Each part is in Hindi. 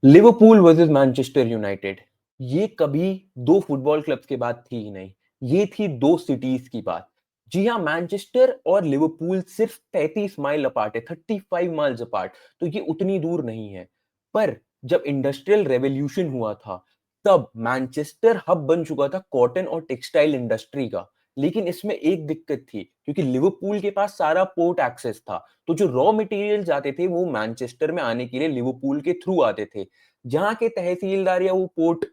लिवरपूल वर्सेस मैनचेस्टर यूनाइटेड, ये कभी दो फुटबॉल क्लब्स की बात थी ही नहीं। ये थी दो सिटीज की बात। जी हाँ, मैनचेस्टर और लिवरपूल सिर्फ 33 माइल अपार्ट है, 35 माइल्स अपार्ट। तो ये उतनी दूर नहीं है। पर जब इंडस्ट्रियल रेवोल्यूशन हुआ था, तब मैनचेस्टर हब बन चुका था कॉटन और टेक्सटाइल इंडस्ट्री का। लेकिन इसमें एक दिक्कत थी, क्योंकि लिवरपूल के पास सारा पोर्ट एक्सेस था। तो जो रॉ मटेरियल्स आते थे वो मैनचेस्टर में आने के लिए लिवरपूल के थ्रू आते थे। जहाँ के तहसीलदार या वो पोर्ट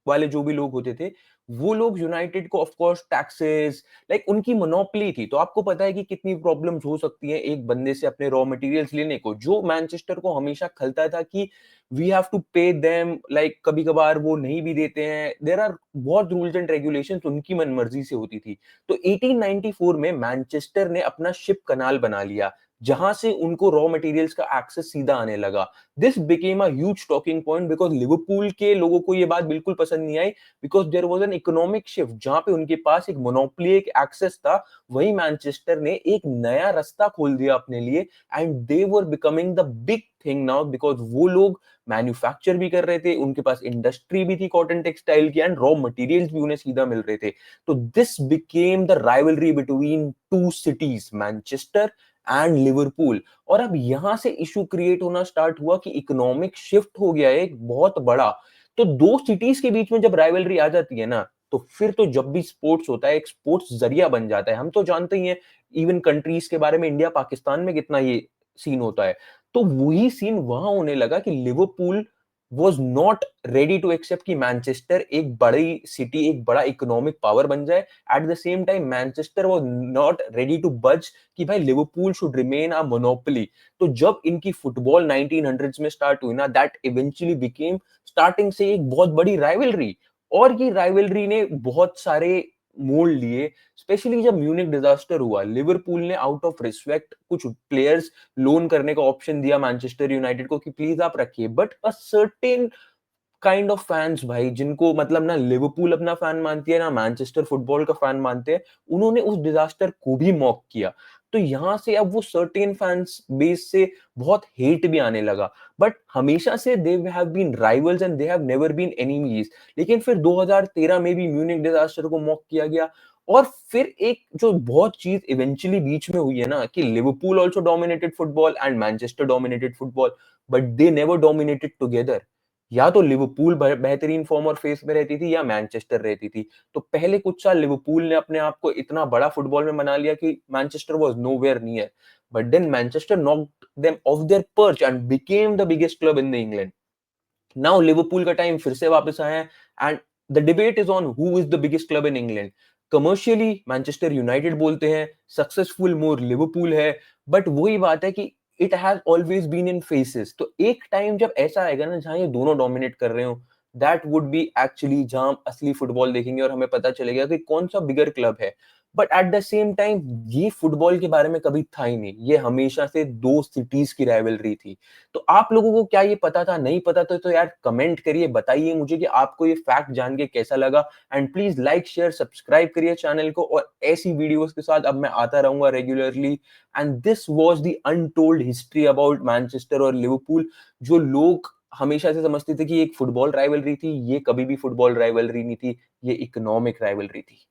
वाले जो भी लोग होते थे, वो लोग यूनाइटेड को ऑफ कोर्स टैक्सेस, लाइक उनकी मोनोपोली थी। तो आपको पता है कि कितनी प्रॉब्लम्स हो सकती हैं एक बंदे से अपने रॉ मटेरियल्स लेने को। जो मैनचेस्टर को हमेशा खलता था कि we have to pay them, like कभी कभार वो नहीं भी देते हैं। देयर आर बहुत रूल्स एंड रेगुलेशंस उनकी मनमर्जी से होती थी। तो 1894 में मैनचेस्टर ने अपना शिप कनाल बना लिया, जहां से उनको रॉ मटेरियल्स का एक्सेस सीधा आने लगा। This became a huge talking point because Liverpool के लोगों को ये बात बिल्कुल पसंद नहीं आई, because there was an economic shift. जहां पे उनके पास एक मोनोपोली, एक एक्सेस था, वहीं मैनचेस्टर ने एक नया रास्ता खोल दिया अपने लिए। And they were becoming the big thing now, because वो लोग मैन्युफैक्चर भी कर रहे थे, उनके पास इंडस्ट्री भी थी कॉटन टेक्सटाइल की, एंड रॉ मटेरियल्स भी उन्हें सीधा मिल रहे थे। तो this became the rivalry between two cities, Manchester and Liverpool. और अब यहां से इशू क्रिएट होना स्टार्ट हुआ कि इकोनॉमिक शिफ्ट हो गया है एक बहुत बड़ा। तो दो सिटीज के बीच में जब राइवलरी आ जाती है ना, तो फिर तो जब भी स्पोर्ट्स होता है, एक स्पोर्ट्स जरिया बन जाता है। हम तो जानते ही हैं इवन कंट्रीज के बारे में, इंडिया पाकिस्तान में कितना ये सीन होता है। तो वही सीन वहां होने लगा कि Liverpool was not ready to accept कि मैनचेस्टर एक बड़ी सिटी, एक बड़ा इकोनॉमिक पावर बन जाए। At the same time Manchester was not ready to budge कि भाई Liverpool should remain a monopoly. तो जब इनकी फुटबॉल 1900s में स्टार्ट हुई ना, दैट इवेंचुअली बिकेम स्टार्टिंग से एक बहुत बड़ी राइवलरी। और ये राइवलरी ने बहुत सारे मोड़ लिए। स्पेशली जब म्यूनिक डिजास्टर हुआ, लिवरपूल ने आउट ऑफ रिस्पेक्ट कुछ प्लेयर्स लोन करने का ऑप्शन दिया मैनचेस्टर यूनाइटेड को कि प्लीज आप रखिए। But a certain kind of fans भाई, जिनको मतलब ना लिवरपूल अपना फैन मानती है ना मैनचेस्टर फुटबॉल का फैन मानते हैं, उन्होंने उस डिजास्टर को भी मॉक किया। तो यहां से अब वो सर्टेन फैंस बेस से बहुत हेट भी आने लगा। बट हमेशा से they have been rivals and they have never been enemies. लेकिन फिर 2013 में भी म्यूनिक डिजास्टर को मॉक किया गया। और फिर एक जो बहुत चीज इवेंचुअली बीच में हुई है ना, कि Liverpool also dominated football and Manchester dominated football, but they never dominated together. या तो लिवरपूल बेहतरीन फॉर्म और फेस में रहती थी, या मैनचेस्टर रहती थी। तो पहले कुछ साल लिवरपूल ने अपने आप को इतना बड़ा फुटबॉल में बना लिया कि Manchester was nowhere near. But then Manchester knocked them off their perch and became the biggest club in the England. Now Liverpool का टाइम फिर से वापस आया है, and the debate is on who is the biggest club in England. Commercially Manchester United बोलते हैं, सक्सेसफुल मोर लिवरपूल है। बट वही बात है कि it has always been in phases. तो एक टाइम जब ऐसा आएगा ना जहां ये दोनों डोमिनेट कर रहे हो, दैट वुड बी एक्चुअली जहां हम असली फुटबॉल देखेंगे और हमें पता चलेगा कि कौन सा बिगर क्लब है। But at the same time ये फुटबॉल के बारे में कभी था ही नहीं, ये हमेशा से दो सिटीज की राइवलरी थी। तो आप लोगों को क्या ये पता था, नहीं पता था? तो यार कमेंट करिए, बताइए मुझे कि आपको ये फैक्ट जान के कैसा लगा। And please like share subscribe करिए चैनल को, और ऐसी वीडियोस के साथ अब मैं आता रहूंगा regularly. And this was the untold history about Manchester और लिवरपूल। जो लोग हमेशा से समझते थे कि एक फुटबॉल राइवलरी थी, ये कभी भी फुटबॉल राइवलरी नहीं थी, ये इकोनॉमिक राइवलरी थी।